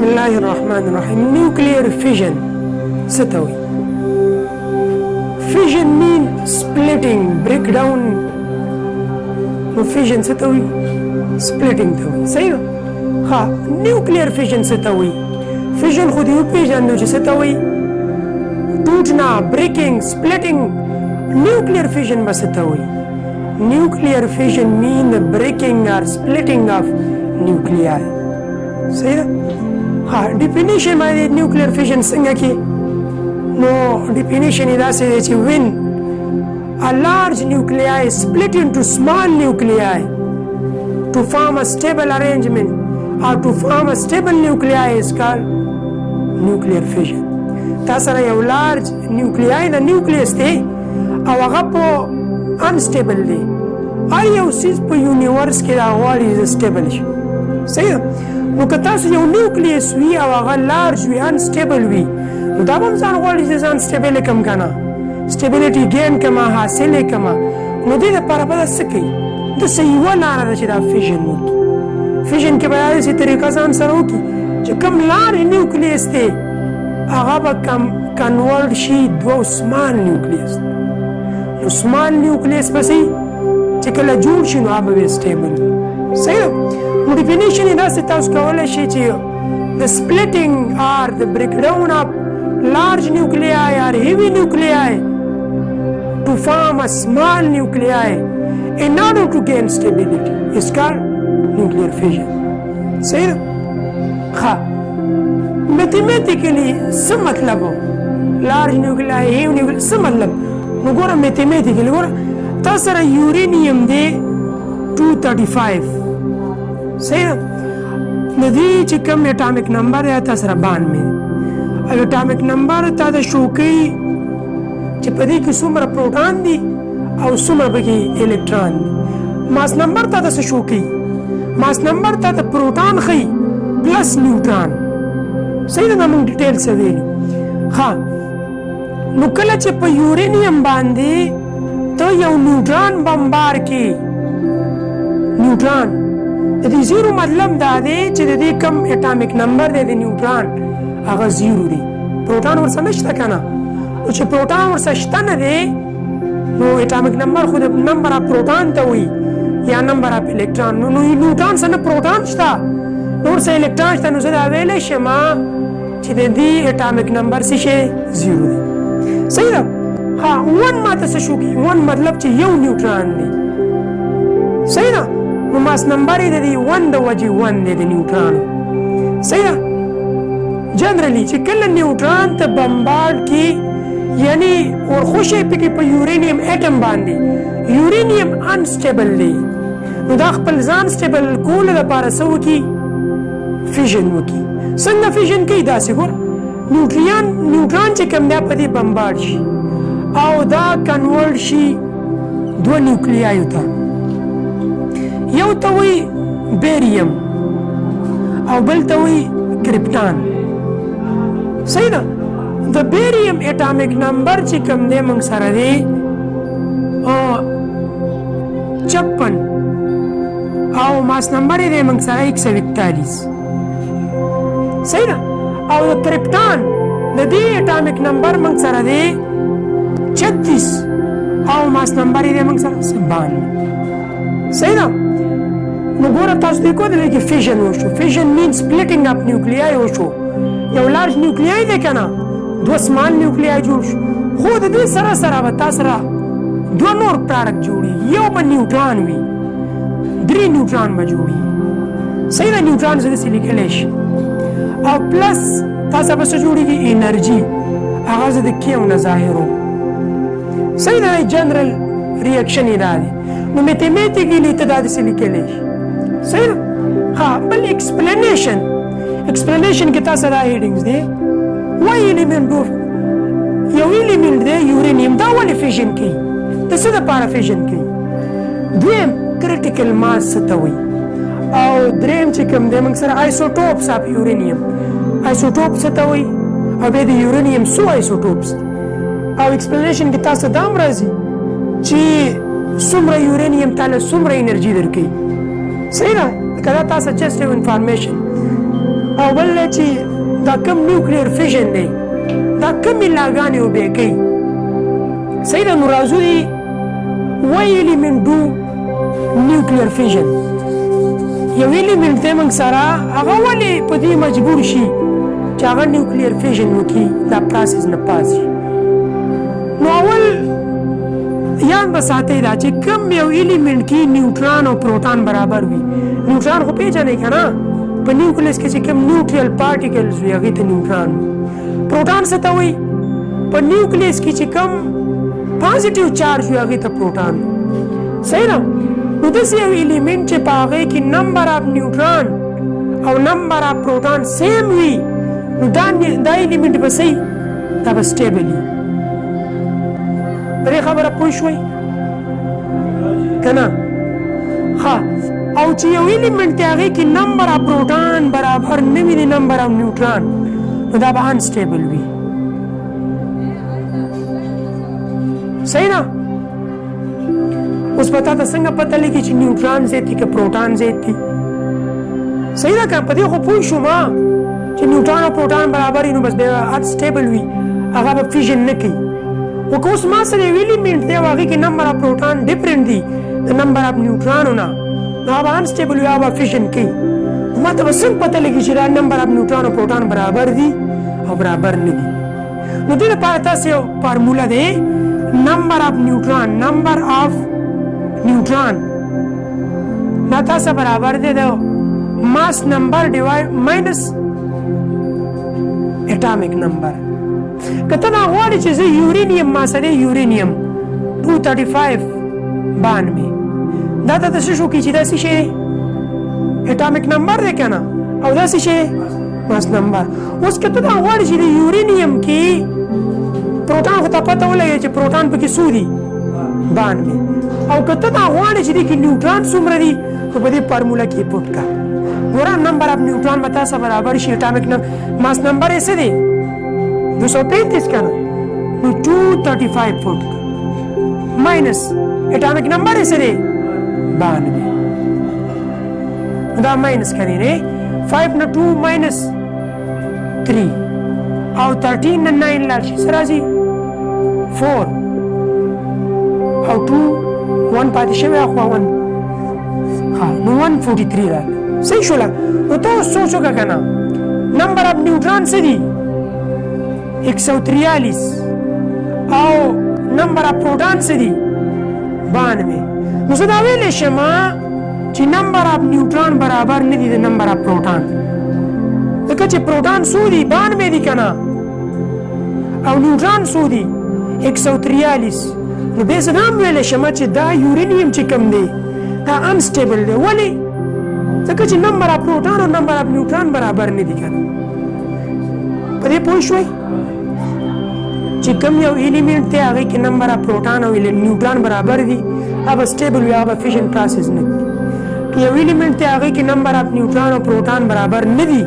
بسم الله الرحمن الرحيم. nuclear fission ستوي fission mean splitting breakdown. fission ستوي splitting توي صحيح. ها nuclear fission ستوي fission خود یو پیژنو چې ستوي ټوټنا breaking splitting. nuclear fission بس ستوي nuclear fission mean the breaking or splitting of nuclei. صحیح ده. ها definition باندې nuclear fission څنګه کې نو definition یې داسې دی چې when a large nuclei split into small nuclei to form a stable arrangement or to form a stable nuclei is called nuclear fission. تاسو سره یو large nuclei د nucleus دی او هغه په unstable دی. هر یو څیز په یونیورس کې راغواړي stable شي. صحیح. نو که تاسو یو نیوکلیس وي او هغه لارج وي انسټیبل وي نو دا به هم ځان غواړي چې ځان سټیبل کم که نه سټیبلیټي ګین کما حاصل یې کما نو دې دپاره به دا څه کوي داسې یوه لاره ده چې دا فیژن وکړي. فیژن کې به داسې طریقه ځان سره وکړي چې کوم لارې نیوکلیس دی هغه به کنورټ شي دوه سمال نیوکلیس. نو سمال نیوکلیس به سي چې کله جوړ شي نو هغه به سټیبل. صحیح. نو definition یې داسې تاسو کولی شئ چې the splitting or the breakdown of large nuclei or heavy nuclei to form a small nuclei in order to gain stability is called nuclear fission. صحیح ده. ښه mathematically څه مطلب و large nuclei heavy nuclei څه مطلب نو ګوره mathematically ګوره تاسو سره یورینیم دی 235. صحیح ده. د دې چې کوم اټامیک نمبر دی تاسو سره 92 او اټامیک نمبر تا د شو کوي چې په دې کې څومره پروټون دي او څومره پکې الکترون دي. ماس نمبر تا د څه شو کوي ماس نمبر تا د پروټون ښیي پلس نیوټرون. صحیح ده. موږ ډیټیل څه ویلي. ښه نو کله چې په یورینیم باندې ته یو نیوټرون بمبار کې نیوټرون د دې زیرو مطلب دا دی چې د دې کم اټامیک نمبر دی د نیوټرون هغه زیرو دی. پروټون ورسره نشته که نه نو چې پروټون ورسره شته نه دی نو اټامیک نمبر خو د نمبر اف پروټون ته وایي یا نمبر اف الکترون. نو نیوټرون سره نه پروټون شته نو ورسره الکترون شته نو زه دا ویلی شم چې د دې اټامیک نمبر څه شی زیرو دی. صحیح ده. ها ون ماته څه شو کي ون مطلب چې یو نیوټرون دی. صحیح ده. نو ماس نمبر یې د دې 1 د وجې 1 دی د نیوټرانو. صحیح ده. جنرالي چې کله نیوټران ته بمبارډ کړي یعنی ورخوشی پکې په یورینیم اټم باندې یورینیم انسټیبل دی نو دا خپل ځان سټیبل کولو لپاره څه وکړي فیژن وکړي. څنګه فیژن کوي داسې ګوره نیوټران چې کوم دی په دې بمبارډ شي او دا کنورټ شي دوه نیوکلیایو ته. یو ته وایي بیریم او بل ته وایي کرپټان. صحیح ده. د بیریم اټامیک نمبر چې کوم دی موږ سره دی 56 او ماس نمبر یې دی موږ سره 141. صحیح ده. او د کرپټان د دې اټامیک نمبر موږ سره دی 36 او ماس نمبر یې دی موږ سره 92. صحیح ده. نو ګوره تاسو دې کولی کې فیژن وشو. فیژن مین سپلیټینګ اپ نیوکلیای وشو. یو لارج نیوکلیای دی که نه دوه سمال نیوکلیای جوړ شو خو د دې سره سره به تا سره دوه نور پراډکټ جوړي. یو به نیوټران وي 3 نیوټران به جوړي. صحیح ده. نیوټران زه داسې لیکلی شي او پلس تاسو به څه جوړېږي انرژي هغه زه د کیو نه ظاهرو. صحیح ده. جنرل ریاکشن یې دا دی. نو میتھمیټیکلی ته دا داسې لیکلی شي. صحیح ده. ها بل ایکسپلینیشن کې تاسو دا هیډینګز دی وایي ایلیمنټ یو ایلیمنټ دی یورینیم دا ولې فیژن کوي د څه دپاره فیژن کوي. دویم کریټیکل ماس څه ته وایي او دریم چې کوم دی موږ سره آیسوټوپس اف یورینیم آیسوټوپ څه ته وایي او بیا د یورینیم څو آیسوټوپس او ایکسپلینیشن کې تاسو دا هم راځي چې څومره یورینیم تاله څومره انرژي درکوي. صحیح ده. که دا تاسو جسټ یو انفارمیشن او بل چې دا کم نیوکلیر فیژن دی دا کمې لاګانې اوبې کوي صحیح ده نو راځو دي وای ایلیمنټ ډو نیوکلیر فیژن یو ایلیمنټ دی موږ سره هغه ولې په دې مجبور شي چې هغه نیوکلیر فیژن وکړي دا پروسس نه پاس شي نو اول یاد به ساتئ دا چې کم یو ایلیمنټ کې نیوټران او پروټان برابر وي نیوټران خو پیژنئ که نه په نیوکلیس کې چې کوم نیوټرل پارټیکلز وي هغې ته نیوټران پروټان څه ته وایي په نیوکلیس کې چې کوم پازیټیو چارج وي هغې ته پروټان صحیح ده نو داسې یو ایلیمنټ چې په هغې کې نمبر آف نیوټران او نمبر آف پروټان سیم وي نو دا ایلیمنټ به صحیح دا به سټیبل وي پرې خبره پوه شوئ که نه ښه او چې یو ایلیمنټ دی هغې کې نمبر آف پروټان برابر نه وي د نمبر آف نیوټران نو دا به انسټیبل وي صحیح ده اوس به تا ته څنګه پته لګي چې نیوټران زیات دي که پروټان زیات دي صحیح ده که په دې خو پوه شوم چې نیوټران او پروټان برابر وي نو بس بیا انسټیبل وي هغه به فیژن نه کوي خو که اوس ما سره یو ایلیمنټ دی او هغې کې نمبر آف پروټان ډفرنټ دي د نمبر آف نیوټرانو نه نو هغه انسټیبل وي هغه به فیژن کوي ما ته به څنګه پته لګي چې دا نمبر آف نیوټران او پروټان برابر دي او برابر نه دي نو دې لپاره تاسو یو فارموله دی نمبر آف نیوټران دا تاسو برابر دی د ماس نمبر ډیوایډ ماینس اټامیک نمبر که ته دا غواړې چې زه یورینیم ما سره یورینیم 235 92 دا ته څه شو کې چې دا څه شی دی اټامیک نمبر دی که نه او دا څه شی ماس نمبر اوس که ته دا غواړې چې د یورینیم کې پروټان خو ته پته ولګوې چې پروټان پکې څو دي 92 او که ته دا غواړې چې دې کې نیوټران څومره دي نو په دې فارموله کې پوټ کړه ګوره نمبر آف نیوټران به تاسو برابر شي اټامیک ماس نمبر یې څه دی 235 که نه نو 235 پوټ کړه ماینس اټامیک نمبر یې څه دی 92 دا ماینس کړئ نه 5 نه 2 ماینس 3 او 13 نه 9 لاړ شي څه راځي 4 او 2 1 پاتې شوی اخوا 1 ها نو 143 راغله صحیح شوله نو ته اوس سوچ وکړه که نه نمبر آف نیوټران څه دي 143 او نمبر آف پروټان څه دي 92 نو زه دا ویلی شم چې نمبر آف نیوټران برابر نه دي د نمبر آف پروټان ځکه چې پروټان څو دي 92 دي که نه او نیوټران څو دي 143 نو بیا زه دا هم ویلی شم چې دا یورینیم چې کوم دی دا انسټیبل دی ولې ځکه چې نمبر آف پروټان او نمبر آف نیوټران برابر نه دي که نه په دې پوه شوئ چې کوم یو ایلیمنټ دی هغې کې نمبر آف پروټان او نیوټران برابر دي هغه سټیبل وي هغه فیژن پروسس نه کوي که یو ایلیمنټ دی هغې کې نمبر آف نیوټران او پروټان برابر نه دي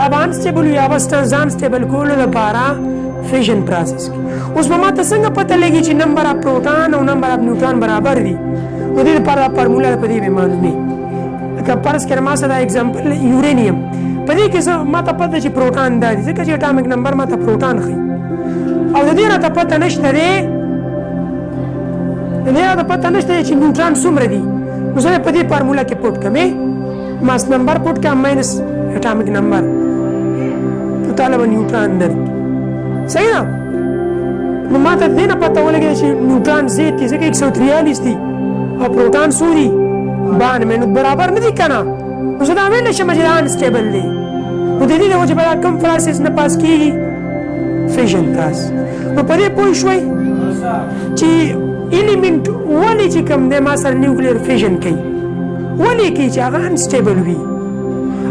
هغه انسټیبل وي هغه ځان سټیبل کولو لپاره فیژن پروسس کوي اوس به ما ته څنګه پته لګي چې نمبر آف پروټان او نمبر آف نیوټران برابر دي نو دې لپاره فارموله په دې به معلومې لکه فرض کړه ما سره دا اګزامپل یورینیم په دې کې ما ته پته چې پروټان دا دي ځکه چې اټامیک نمبر ما ته پروټان ښیي او د دې راته پته نشته دی د دې راته پته نشته دی چې نیوټران څومره دي نو زه په دې فارموله کې پوټ کړم ماس نمبر پوټ کړم ماینس اټامیک نمبر نو تاله به نیوټران درکړي صحیح ده نو ما ته د دې نه پته ولګېده چې نیوټران زیات دي ځکه 143 دي او پروټان څو دي 92 نو برابر نه دي که نه نو زه دا ویلی شم چې دا انسټیبل دی نو د دې د وجې به دا کوم پروسس نه پاس کېږي فیژن پروسس نو په دې پوه شوئ چې ایلیمنټ ولې چې کوم دی ما سره نیوکلیر فیژن کوي ولې کوي چې هغه انسټیبل وي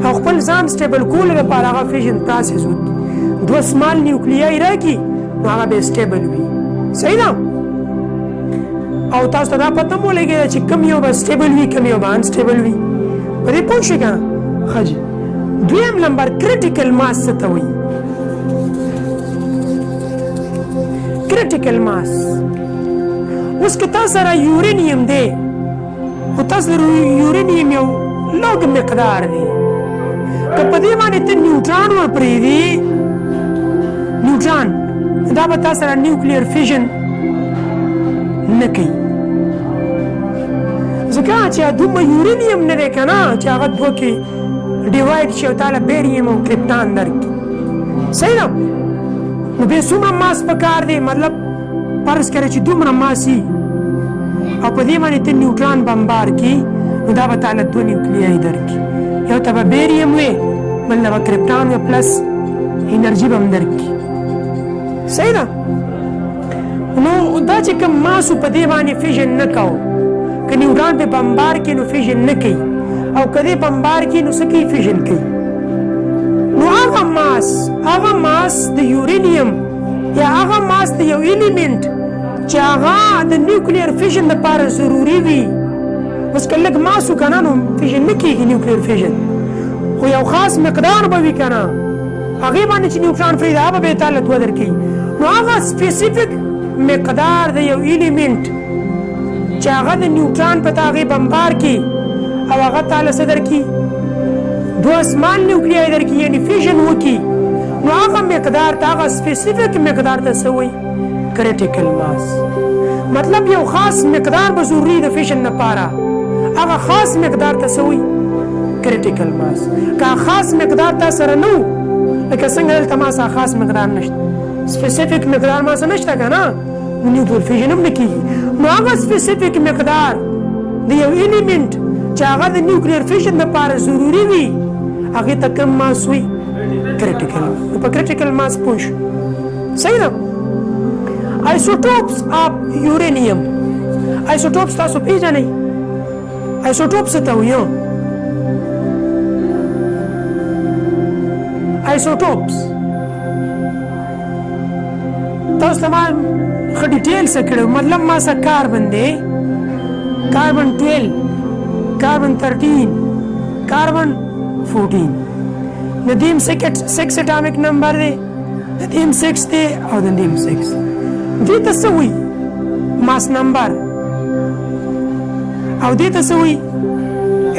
او خپل ځان سټیبل کولو لپاره هغه فیژن پروسس وکړي دوه سمال نیوکلیای راکړي نو هغه به سټیبل وي صحیح ده او تاسو ته دا پته مو ولګېده چې کوم یو به سټیبل وي کوم یو به انسټیبل وي په دې پوه شوئ که نه ښه جي دویم نمبر کرټیکل ماس څه ته وایي کرټیکل ماس اوس که تا سره یورینیم دی خو تا سره یورینیم یو لږ مقدار دی که په دې باندې ته نیوټران ور پرېږدي نیوټران دا به تا سره نیوکلیر فیژن نه کوي ځکه چې دومره یورینیم نه دی که نه چې هغه دوه کې ډیوایډ شي او تاله بیریم او کرپټان درکړي صحیح ده نو بیا څومره ماس پکار دی مطلب فرض کړه چې دومره ماس وي او په دې باندې ته نیوټران بمبار کړي نو دا به تاله دوه نیوکلیای درکړي یو ته به بیریم وي بل نه به کرپټان وي پلس انرژي به هم درکړي صحیح ده نو دا چې کوم ماسو په دې باندې فیژن نه کوو که نیوټران په بمبار کې نو فیژن نه کوي او که دې بمبار کې نو څه کوي فیژن کوي نو هغه ماس د یورینیم یا هغه ماس د یو ایلیمنٹ چې هغه د نیوکلیر فیژن لپاره ضروري وي اوس که لږ ماس و که نه نو فیژن نه کېږي نیوکلیر فیژن خو یو خاص مقدار به وي که نه هغې باندې چې نیوټران پرېږدي هغه به یې تاله دوه درکوي نو هغه سپیسیفیک مقدار د یو ایلیمنٹ چې هغه د نیوټران په تا هغې بمبار کړي او هغه تاله څه درکړي دوه سمال نیوکلیای درکړي یعنې فیژن وکړي نو هغه مقدار ته هغه سپیسیفیک مقدار ته څه وایي کریټیکل ماس مطلب یو خاص مقدار به ضروري د فیژن لپاره هغه خاص مقدار ته څه وایي کریټیکل ماس که خاص مقدار تا سره نه و لکه څنګه دلته ما سره خاص مقدار نشته سپیسیفیک مقدار ما سره نشته که نه نیوکلیر فیژن هم نه کېږي نو هغه سپیسیفیک مقدار د یو ایلیمنٹ چې هغه د نیوکلیر فیژن لپاره ضروري وي هغې ته کوم ماس وي کریټیکل نو په کریټیکل ماس پوه شو صحیح ده آیسوټوپس اف یورینیم آیسوټوپس تاسو پېژنئ آیسوټوپ څه ته وایي آیسوټوپس تاسو ته ما ښه ډیټیل څه کړی مطلب ما څه کاربن دی کاربن 12 کاربن 13 کاربن 14 د دې 6 اټامیک نمبر دی د دې 6 دی او د دې 6 دې ته څه وایي ماس نمبر او دې ته څه وایي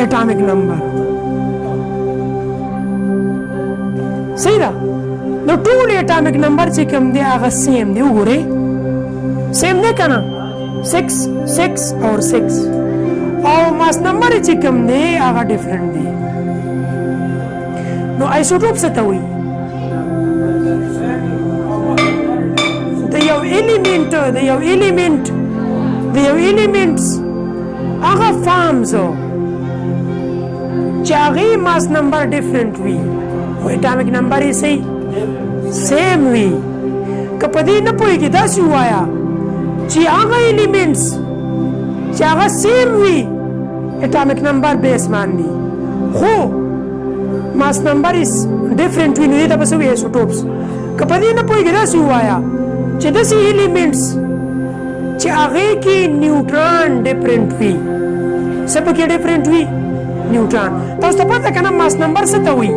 اټامیک نمبر صحیح ده نو ټول اټامیک نمبر چې کوم دی هغه سیم دی وګورئ سیم دی که نه 6 6 اور 6 او ماس نمبر چې کوم دی هغه ډیفرنٹ دی نو آیسوټوپ څه ته وایي د یو ایلیمنټس هغه فارمز چې هغې ماس نمبر ډیفرنٹ وي خو اټامیک نمبر یې صحیح سیم وي که په دې نه پوهېږي داسې ووایه چې هغه ایلیمنټس چې هغه سیم وي اټامیک نمبر بیس باندې خو ماس نمبر یې ډیفرنٹ وي نو دې ته به څه وایي آیسوټوپس که په دې نه پوهېږي داسې ووایه چې داسې ایلیمنټس چې هغې کې نیوټران ډیفرنٹ وي څه پکې ډیفرنٹ وي نیوټران تاسو ته پته که نه ماس نمبر څه ته وایي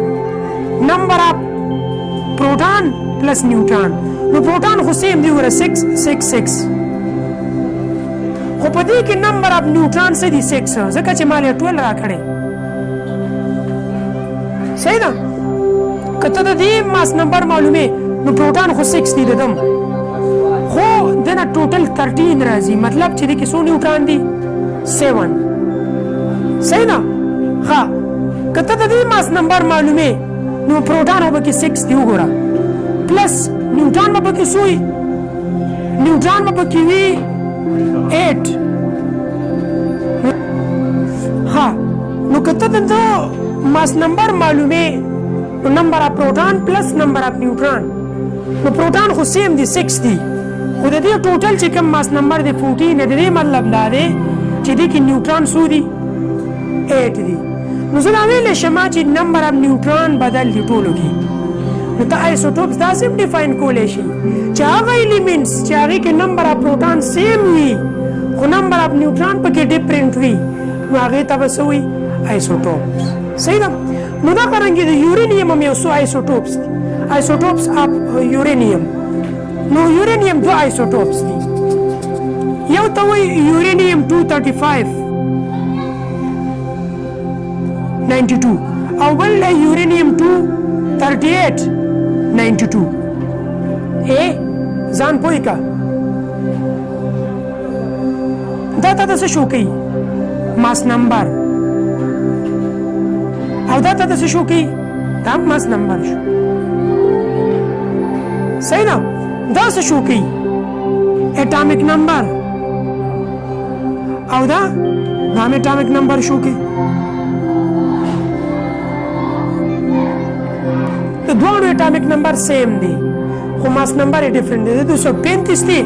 نمبر آف پروټان پلس نیوټران نو پروټان خو سیم دی وګوره 6 6 6 خو په دې کې نمبر آف نیوټران څه دي 6 ځکه چې ما یې 12 راکړی صحیح ده که ته د دې ماس نمبر معلومې نو پروټان خو 6 دي ددم خو دنه ټوټل 13 راځي مطلب چې دې کې څو نیوټران دي 7 صحیح ده ښه که ته د دې ماس نمبر معلومې نو پروټان به پکې 6 دی وګوره پلس نیوټران به پکې څو وي نیوټران به پکې وي 8 ها نو که ته د ماس نمبر معلومې نو نمبر آف پروټان پلس نمبر آف نیوټران نو پروټان خو سیم دی 6 دی خو د دې ټوټل چې کوم ماس نمبر دی 14 د دې مطلب دا دی چې دې کې نیوټران څو دي 8 دي نو زه دا ویلی شم چې نمبر آف نیوټران بدل دي ټولو کې نو ته آیسوټوپس داسې هم ډیفاین کولی شي چې هغه ایلیمنټس چې هغې کې نمبر آف پروټان سیم وي خو نمبر آف نیوټران پکې ډیفرنٹ وي نو هغې ته به څه وایي آیسوټوپس صحیح ده نو دا قرنګې د یورینیم هم یو څو آیسوټوپس دي آیسوټوپس اف یورینیم نو یورینیم دو آیسوټوپس دي یو ته وایي یورینیم 235 92 او بل یورینیم 23892 ځان پوي کا دا څه شو کوي ماس نمبر او دا څه شو کوي دا ماس نمبر شو صحیح نه دا څه شو کوي اټامیک نمبر او دا اټامیک نمبر شو کوي د دوه اټامیک نمبر سیم دی خو ماس نمبر یې ډیفرنٹ دی د 235 دی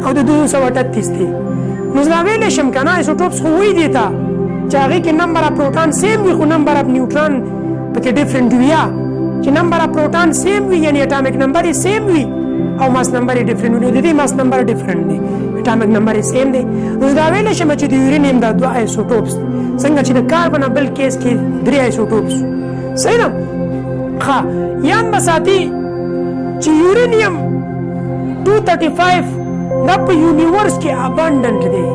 او د 238 دی نو زه ویلی شم که نه ایسوټوپس خو وایي دې ته چې هغې کې نمبر اف پروټان سیم وي خو نمبر اف نیوټران پکې ډیفرنٹ وي یا چې نمبر اف پروټان سیم وي یعنی اټامیک نمبر یې سیم وي او ماس نمبر یې ډیفرنٹ وي د دې ماس نمبر ډیفرنٹ دی اټامیک نمبر یې سیم دی نو زه دا ویلی شم چې د یورینیم دا دوه ایسوټوپس څنګه چې د کاربن بل کیس کې 3 ایسوټوپس صحیح ده ښه یاد به ساتي چې یورینیم 235 دا په یونیورس کې ابانډنټ دی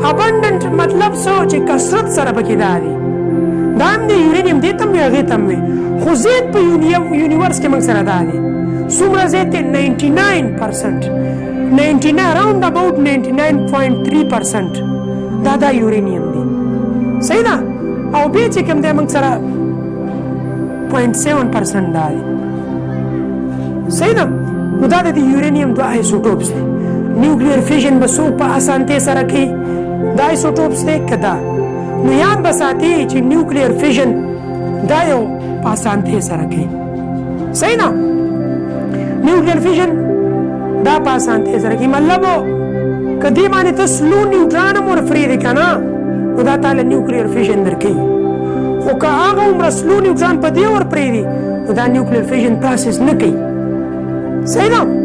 ابانډنټ مطلب څه چې کثرت سره پکې دا دی دا هم د یورینیم دی تم وي هغې تم وي خو زیات په یونیورس کې موږ سره دا دی څومره زیات دی 99% راوند اباوټ 99.3% دا یورینیم دی صحیح ده او بیا چې کوم دی موږ سره 0.7% دا دی صحیح ده نو دا د یورینیم دوه ایسوټوپس دی نیوکلیر فیژن به څوک په اسانتۍ سره کوي دا ایسوټوپس دی که دا نو یاد به ساتي چې نیوکلیر فیژن دا یو په اسانتۍ سره کوي صحیح نه نیوکلیر فیژن دا په اسانتۍ سره کوي مطلب که دې باندې ته سلو نیوټران هم ورپرېږدې که نه نو دا تاله نیوکلیر فیژن درکوي خو که هغه عمره سلو نیوټران په دې ورپرېږدي نو دا نیوکلیر فیژن پروسس نه کوي صحیح ده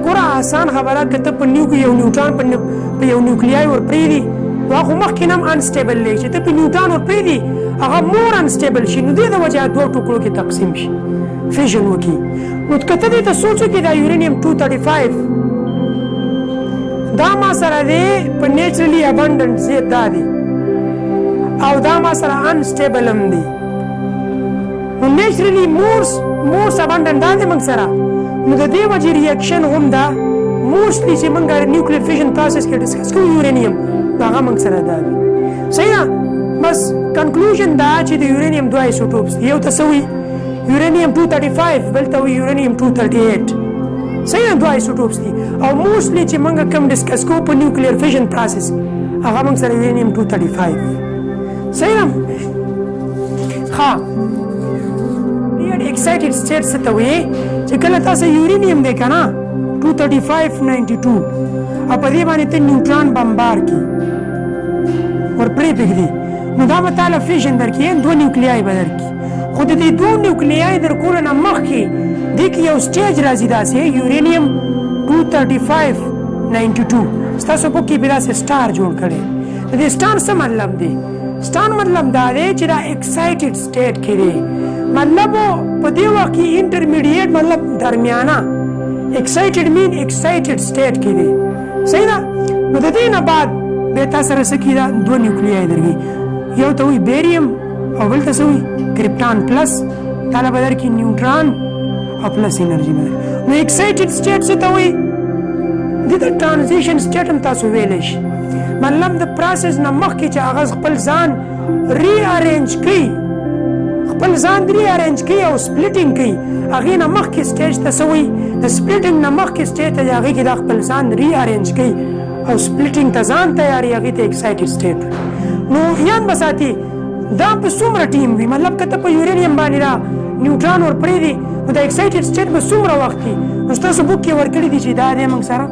ګوره آسان خبره که ته په یو نیوټران په یو نیوکلیای ورپرېږدي نو هغه خو مخکې نه هم انسټیبل دی چې ته په نیوټران ورپرېږدي هغه مور انسټیبل شي نو دې د وجې دوه ټوکرو کې تقسیم شي فیژن وکړي نو که ته دې ته سوچ وکړې دا یورینیم 235 دا ما سره دی په نیچرلی ابانډنټ زیات دا دی او دا ما سره انسټیبل هم دی نو نیچرلی مورس ابانډنټ دا دی موږ سره نو د دې وجې ریاکشن هم دا موسټلی چې موږ نیوکلیر فیژن پروسس کې ډسکس کوو یورینیم هغه موږ سره دا دی صحیح ده بس کنکلوژن دا چې د یورینیم دوه ایسوټوپس دی یو ته څه وي یورینیم 235 بل ته وي یورینیم 238 صحیح ده دوه ایسوټوپس دی او موسټلی چې موږ کوم ډسکس کوو په نیوکلیر فیژن پروسس هغه موږ سره یورینیم 235 صحیح ده ښه excited state څه ته وایي چې کله تاسو یورینیم دی که نه 23592 او په دې باندې ته نیوټران بمبار کړي ورپرې پرېږدي نو دا به تاله فیژن درکړي دوه نیوکلیای به درکړي خو د دې دوه نیوکلیای درکولو نه مخکې دې کې یو سټیج راځي داسې یورینیم 23592 ستاسو په کې به داسې سټار جوړ کړی د دې سټار څه مطلب دی سټار مطلب دا دی چې دا ایکسایټډ سټیټ کې دی مطلب په دې وخت کې انټرمیډیټ مطلب درمیانه ایکسایټډ مین ایکسایټډ سټیټ کې دی صحیح ده نو د دې نه بعد بیا تا سره څه کېده دوه نیوکلیای درکړي یو ته وایي بیریم او بل ته څه وایي کرپټان پلس تاله به درکړي نیوټران او پلس انرژي به نو ایکسایټډ سټیټ څه ته وایي دې ته ټرانزیشن سټیټ هم تاسو ویلی شي مطلب د پروسس نه مخکې چې هغه خپل ځان ری ارینج کوي خپل ځان ری ارینج کوي او سپلیټینګ کوي هغې نه مخکې سټیج ته څه وایي د سپلیټینګ نه مخکې سټیج ته هغې کې دا خپل ځان ری ارینج کوي او سپلیټینګ ته ځان تیاري هغې ته ایکسایټډ سټیټ نو یاد به ساتي دا په څومره ټیم وي مطلب که ته په یورینیم باندې دا نیوټران ورپرېږدي نو د ایکسایټډ سټیټ به څومره وخت وي نو ستاسو بوک کې ورکړي دي چې دا دی موږ سره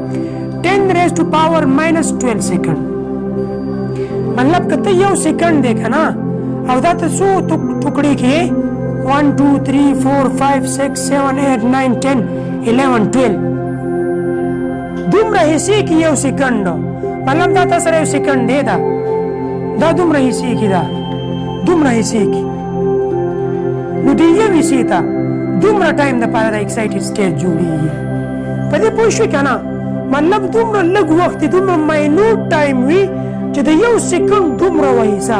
10⁻⁻12 سیکنډ مطلب که ته یو سیکنډ دی که نه او دا ته څو ټوکړې کې 1 2 3 4 5 6 7 8 9 10 11 12 دومره حصې کې یو سیکنډ مطلب دا تا سره یو سیکنډ دی دا دومره حصې کې ده دومره حصې کې نو د یو حصې ته دومره ټایم دپاره د ایکسایټډ سټیټ جوړېږي په دې پوه شوې که نه مطلب دومره لږ وخت دومره ماینوټ ټایم وي چې د یو سیکنډ دومره وه حصه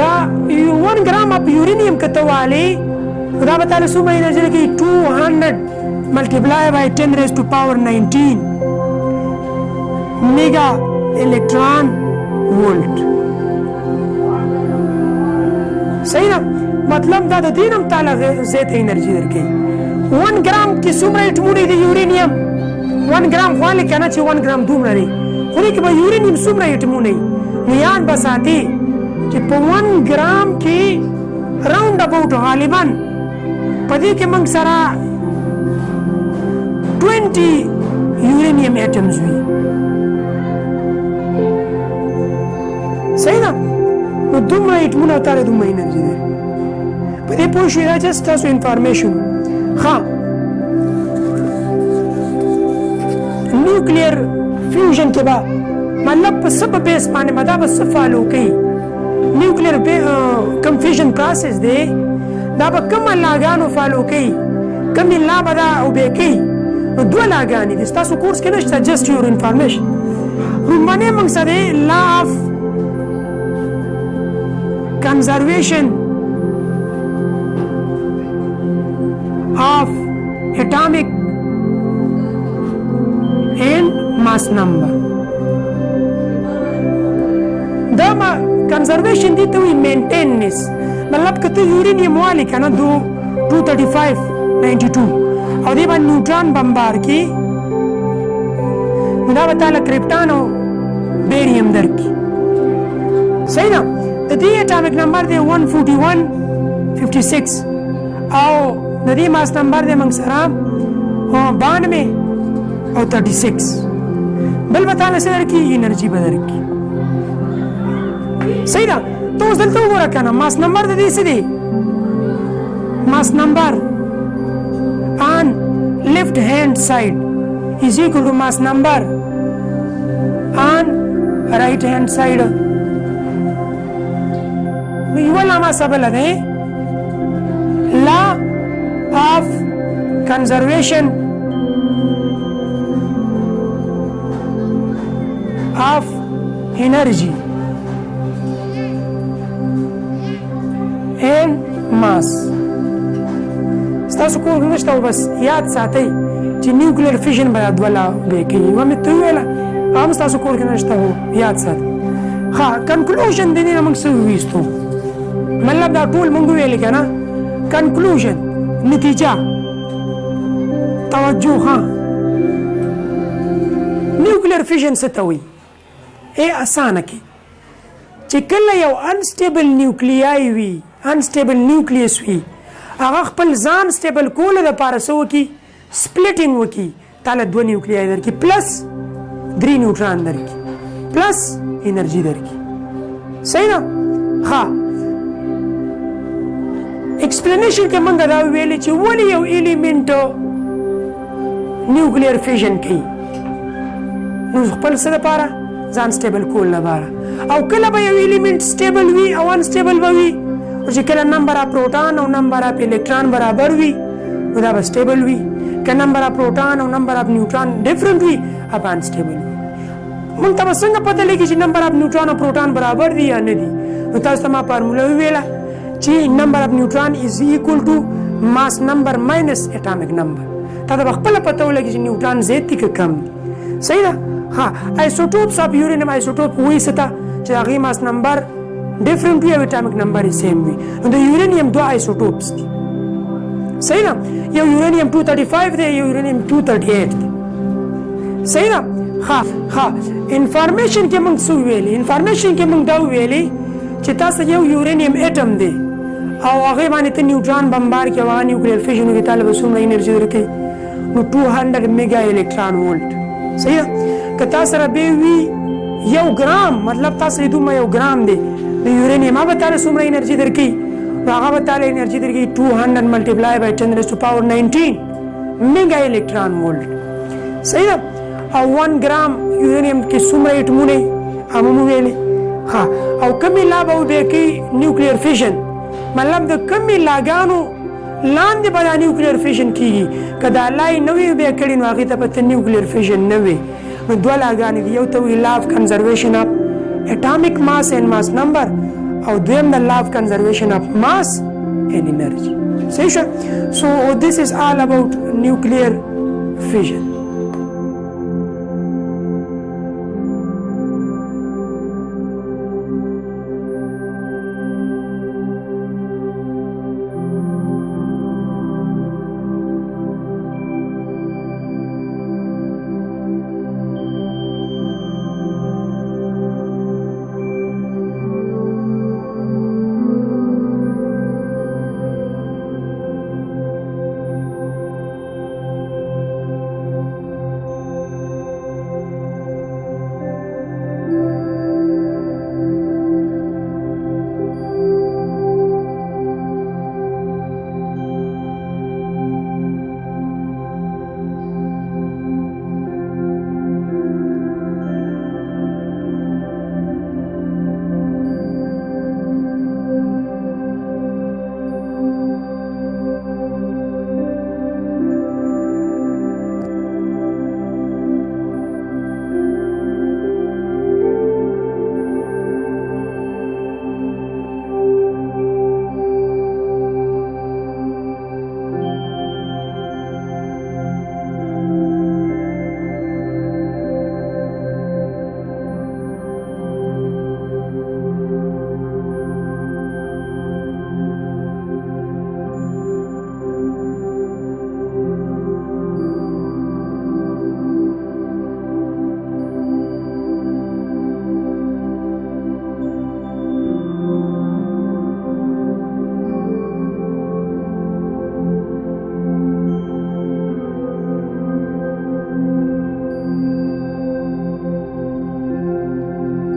دا 1 gram of uranium کتوالی دا بتاله څومره انرژي لري 200 multiply by 10 raised to power 19 mega electron volt. صحیح ده مطلب دا د دې نم تعالی زیات انرژي درکوي. 1 gram کې څومره اټمونه دي یورینیم 1 gram خواله کنه چې 1 gram دومره دی خو دې کې به یورینیم څومره اټمونه نو یاد بساتي چې په 1 gram کې راوند اباوټ غالبا په دې کې موږ سره 20 یورینیم اټمز وي. صحیح ده نو دومره اټمونه تعالی دومره انرژي ده په دې پوه شوې دا جست تاسو انفارمیشن. ها نیوکلیر فیوژن کې به مطلب په سبب بیس باندې مدا به څه فالو کوي نیوکلیر کم فیوژن پروسس دی دا به کوم لاګانو فالو کوي کوم لا به دا او به کوي نو دوه لاګانې دي تاسو کورس کې نشته جست یور انفارمیشن. رومانه موږ سره لا اف conservation of atomic and mass number. دا conservation دي ته وي maintenance مطلب کته یورینیم والی کنه 235 92 او دی باندې نیوټران بمبار کی دا وتاله کرپټان او بیریم درکی. صحیح ده د دې اټامیک نمبر دی 14156 او د دې ماس نمبر دی موږ سره 92 او 36 بل وتاله سره کی انرژي بدر کی. صحیح ده ته اوس دلته وګوره کنه ماس نمبر د دې څه دی mass number on left hand side is equal to mass number on right hand side. یو لامه سبل ده law of conservation of energy and mass. ستاسو کور نشته او بس یاد ساتئ چې نیوکلیر فیژن به دوله به کوي و مې ته ویله هم ستاسو کور کې نشته او یاد ساتئ. ها کنکلوژن د دې موږ څه ویستو مطلب دا ټول موږ ویل کنه کنکلوژن नतीजा तवज्जो हाँ nuclear fission से तवी ए आसान की चिकल यो unstable nuclei वी अनस्टेबल न्यूक्लियस वी هغه خپل ځان سټیبل کول د پاره سو کی سپلیټینګ وکي تعالی دو نیوکلیای درکې پلس 3 نیوټران درکې پلس انرژي درکې صحیح ده ها ایکسپلینیشن کې موږ دا ویلې چې ولې یو الیمنت نیوکلیر فیژن کوي نو خپل څه لپاره ځان سټیبل کول لپاره او کله به یو الیمنت سټیبل وي او ان سټیبل وي او چې کله نمبر اف پروټون او نمبر اف الکترون برابر وي نو دا به سټیبل وي که نمبر اف پروټون او نمبر اف نیوټرون ډیفرنٹ وي اب ان سټیبل وي مونږ ته څنګه پته لګي چې نمبر اف نیوټرون او پروټون برابر دي یا نه دي نو تاسو ته ما فارموله ویله چې نمبر اف نیوټرون از ایکوال ټو ماس نمبر ماینس اټامیک نمبر تا د خپل پته ولګي چې نیوټرون زیات دي که کم دي صحیح ده ها آیسوټوپس اف یورینیم آیسوټوپ وایي ستا چې هغه ماس نمبر ډیفرنٹ وي او اټامیک نمبر یې سیم وي نو د یورینیم دوه آیسوټوپس دي صحیح ده یو یورینیم 235 دی یو یورینیم 238 دی صحیح ده ها انفارمیشن کې موږ څه ویلي انفارمیشن کې موږ دا ویلي چې تاسو یو یورینیم اټم دی او هغه باندې ته نیوټرون بمبار کې وانه نیوکلیر فیژن کې طالب څومره انرژي ورکړي نو 200 میگا الکترون ولټ صحیح که تاسو سره به وی یو ګرام مطلب تاسو دومره یو ګرام دی د یورینیم هغه تعالی څومره انرژي درکړي هغه تعالی انرژي درکړي 200 ملټیپلای بای 10 raised to power 19 میگا الکترون ولټ صحیح ده او 1 ګرام یورینیم کې څومره اټمونه هم ویلي ها او کمی لا به کې نیوکلیر فیژن مطلب د کمی لاګانو لاندې به نیوکلیر فیژن کیږي کدا لای نوې به کړي نو هغه ته په نیوکلیر فیژن نه وي نو دوه لاګانې یو ته وی لا اف کنزرویشن اف اټامیک ماس اینڈ ماس نمبر او دویم د لا اف کنزرویشن اف ماس اینڈ انرژي صحیح سو this is all about nuclear fission